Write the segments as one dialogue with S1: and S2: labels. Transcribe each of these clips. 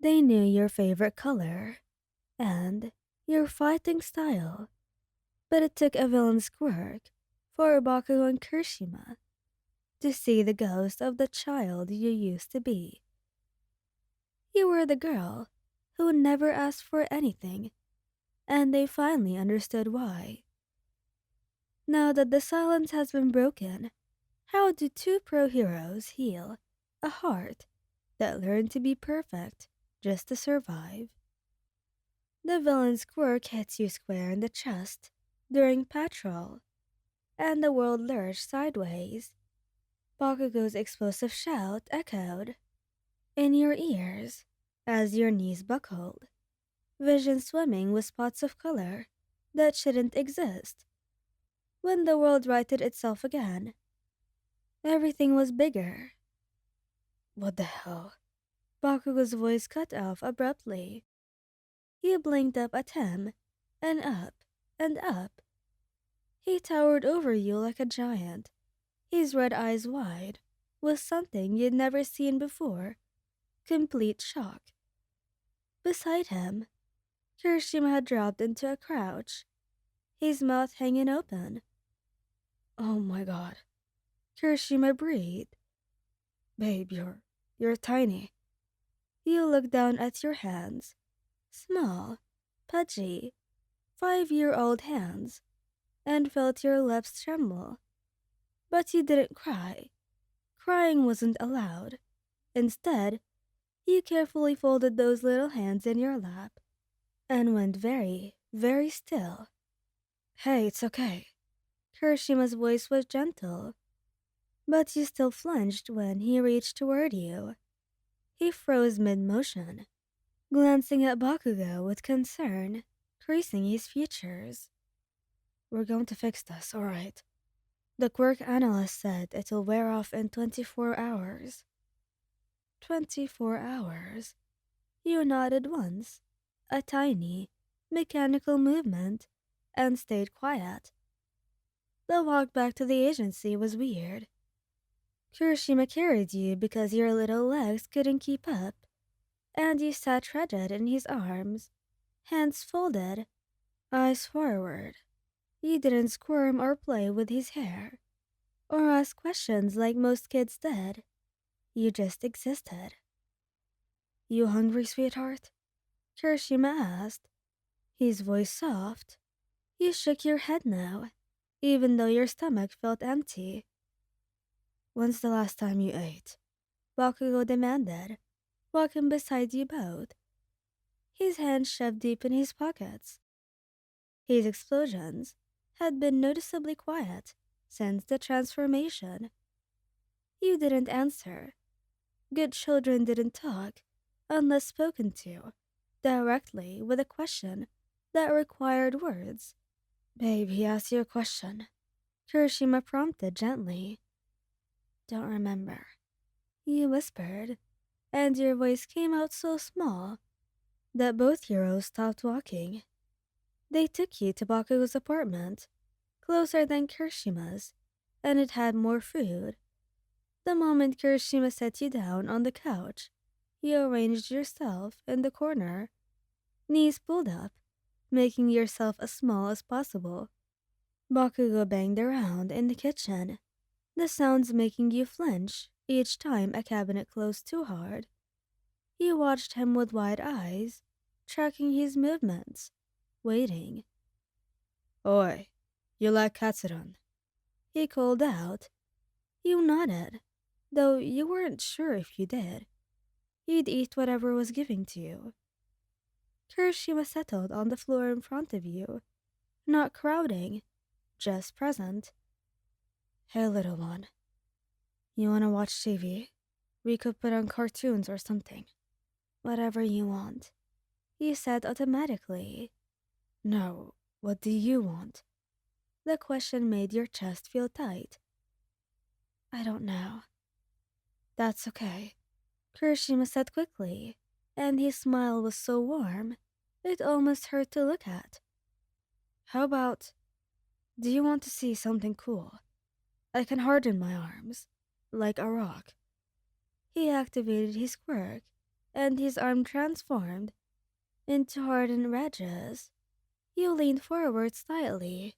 S1: They knew your favorite color and your fighting style, but it took a villain's quirk for Bakugou and Kirishima to see the ghost of the child you used to be. You were the girl who never asked for anything, and they finally understood why. Now that the silence has been broken, how do two pro heroes heal a heart that learned to be perfect just to survive? The villain's quirk hits you square in the chest during patrol, and the world lurched sideways. Bakugou's explosive shout echoed in your ears as your knees buckled, vision swimming with spots of color that shouldn't exist. When the world righted itself again, everything was bigger. What the hell? Bakugou's voice cut off abruptly. He blinked up at him, and up, and up. He towered over you like a giant, his red eyes wide, with something you'd never seen before. Complete shock. Beside him, Kirishima had dropped into a crouch, his mouth hanging open. Oh my god. Kirishima breathed. Babe, you're tiny. You looked down at your hands. Small, pudgy, 5-year-old hands, and felt your lips tremble. But you didn't cry. Crying wasn't allowed. Instead, you carefully folded those little hands in your lap and went very, very still. Hey, it's okay. Kirishima's voice was gentle, but you still flinched when he reached toward you. He froze mid-motion, glancing at Bakugou with concern, creasing his features. We're going to fix this, alright. The quirk analyst said it'll wear off in 24 hours. 24 hours? You nodded once, a tiny, mechanical movement, and stayed quiet. The walk back to the agency was weird. Kirishima carried you because your little legs couldn't keep up, and you sat rigid in his arms, hands folded, eyes forward. You didn't squirm or play with his hair, or ask questions like most kids did. You just existed. You hungry, sweetheart? Kirishima asked, his voice soft. You shook your head now, even though your stomach felt empty. When's the last time you ate? Bakugou demanded, walking beside you both, his hands shoved deep in his pockets. His explosions had been noticeably quiet since the transformation. You didn't answer. Good children didn't talk unless spoken to, directly with a question that required words. Babe, he asked you a question. Kirishima prompted gently. Don't remember. You whispered, and your voice came out so small that both heroes stopped walking. They took you to Bakugou's apartment, closer than Kirishima's, and it had more food. The moment Kirishima set you down on the couch, you arranged yourself in the corner, knees pulled up, making yourself as small as possible. Bakugou banged around in the kitchen, the sounds making you flinch each time a cabinet closed too hard. You watched him with wide eyes, tracking his movements, waiting. Oi, you like katsuran? He called out. You nodded, though you weren't sure if you did. You'd eat whatever was given to you. Kirishima settled on the floor in front of you, not crowding, just present. Hey, little one. You wanna watch TV? We could put on cartoons or something. Whatever you want, he said automatically. No, what do you want? The question made your chest feel tight. I don't know. That's okay, Kirishima said quickly, and his smile was so warm, it almost hurt to look at. How about, do you want to see something cool? I can harden my arms, like a rock. He activated his quirk, and his arm transformed into hardened ridges. You leaned forward slightly,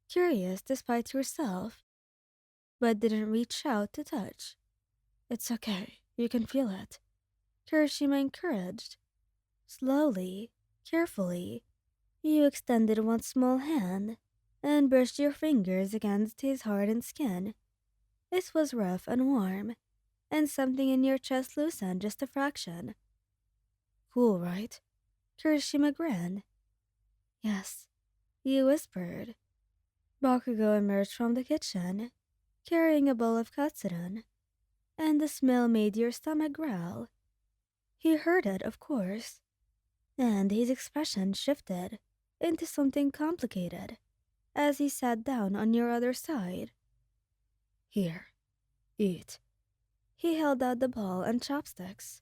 S1: curious despite yourself, but didn't reach out to touch. It's okay, you can feel it, Kirishima encouraged. Slowly, carefully, you extended one small hand and brushed your fingers against his hardened skin. It was rough and warm, and something in your chest loosened just a fraction. Cool, right? Kirishima grinned. Yes, you whispered. Bakugo emerged from the kitchen, carrying a bowl of katsudon, and the smell made your stomach growl. He heard it, of course, and his expression shifted into something complicated as he sat down on your other side. Here, eat. He held out the bowl and chopsticks.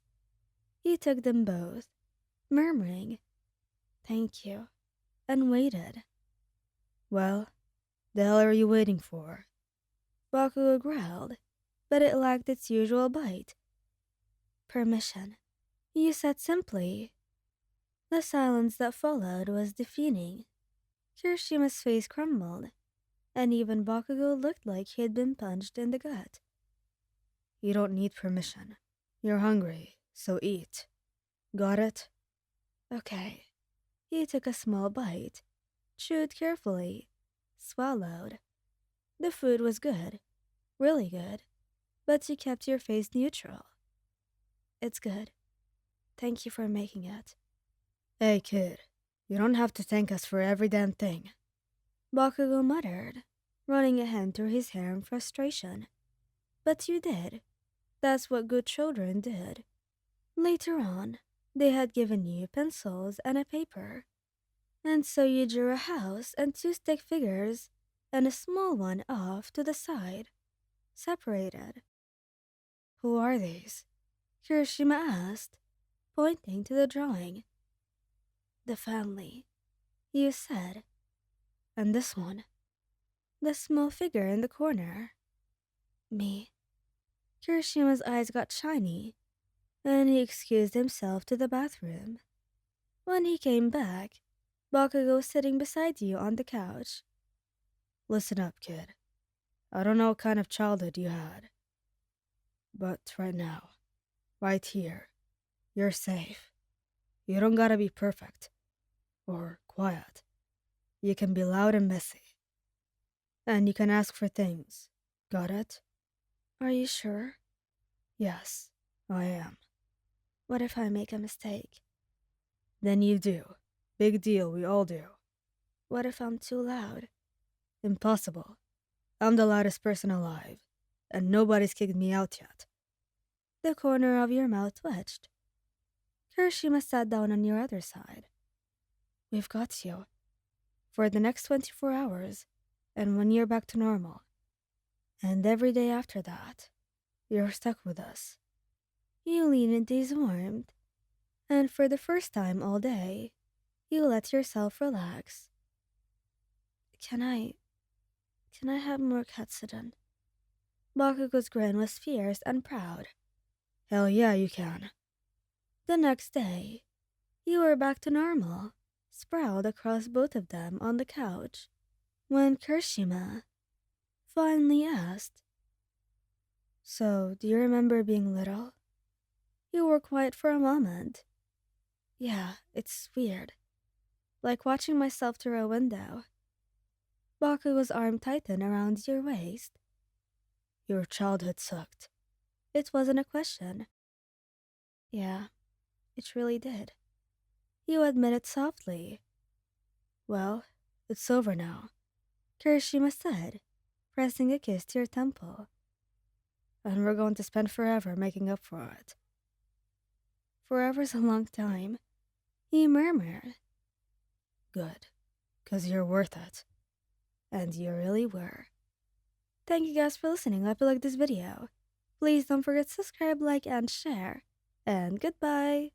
S1: You took them both, murmuring, "Thank you," and waited. Well, the hell are you waiting for? Bakugo growled, but it lacked its usual bite. Permission, you said simply. The silence that followed was deafening. Kirishima's face crumbled, and even Bakugo looked like he had been punched in the gut. You don't need permission. You're hungry, so eat. Got it? Okay. He took a small bite, chewed carefully, swallowed. The food was good, really good, but you kept your face neutral. It's good. Thank you for making it. Hey kid, you don't have to thank us for every damn thing, Bakugo muttered, running a hand through his hair in frustration. But you did. That's what good children did. Later on, they had given you pencils and a paper. And so you drew a house and two stick figures and a small one off to the side, separated. Who are these? Kirishima asked, pointing to the drawing. The family, you said. And this one? The small figure in the corner. Me. Kirishima's eyes got shiny, and he excused himself to the bathroom. When he came back, Bakugo was sitting beside you on the couch. Listen up, kid. I don't know what kind of childhood you had, but right now, right here, you're safe. You don't gotta be perfect or quiet. You can be loud and messy. And you can ask for things. Got it? Are you sure? Yes, I am. What if I make a mistake? Then you do. Big deal, we all do. What if I'm too loud? Impossible. I'm the loudest person alive, and nobody's kicked me out yet. The corner of your mouth twitched. Kirishima sat down on your other side. We've got you. For the next 24 hours, and when you're back to normal. And every day after that, you're stuck with us. You lean into his warmth, and for the first time all day, you let yourself relax. Can I have more katsudon? Bakugo's grin was fierce and proud. Hell yeah, you can. The next day, you were back to normal, sprawled across both of them on the couch, when Kirishima finally asked, So, do you remember being little? You were quiet for a moment. Yeah, it's weird. Like watching myself through a window. Bakugo's arm tightened around your waist. Your childhood sucked. It wasn't a question. Yeah, it really did. You admitted softly. Well, it's over now, Kirishima said, pressing a kiss to your temple. And we're going to spend forever making up for it. Forever's a long time, he murmured. Good, 'cause you're worth it. And you really were. Thank you guys for listening. I hope you liked this video. Please don't forget to subscribe, like, and share. And goodbye!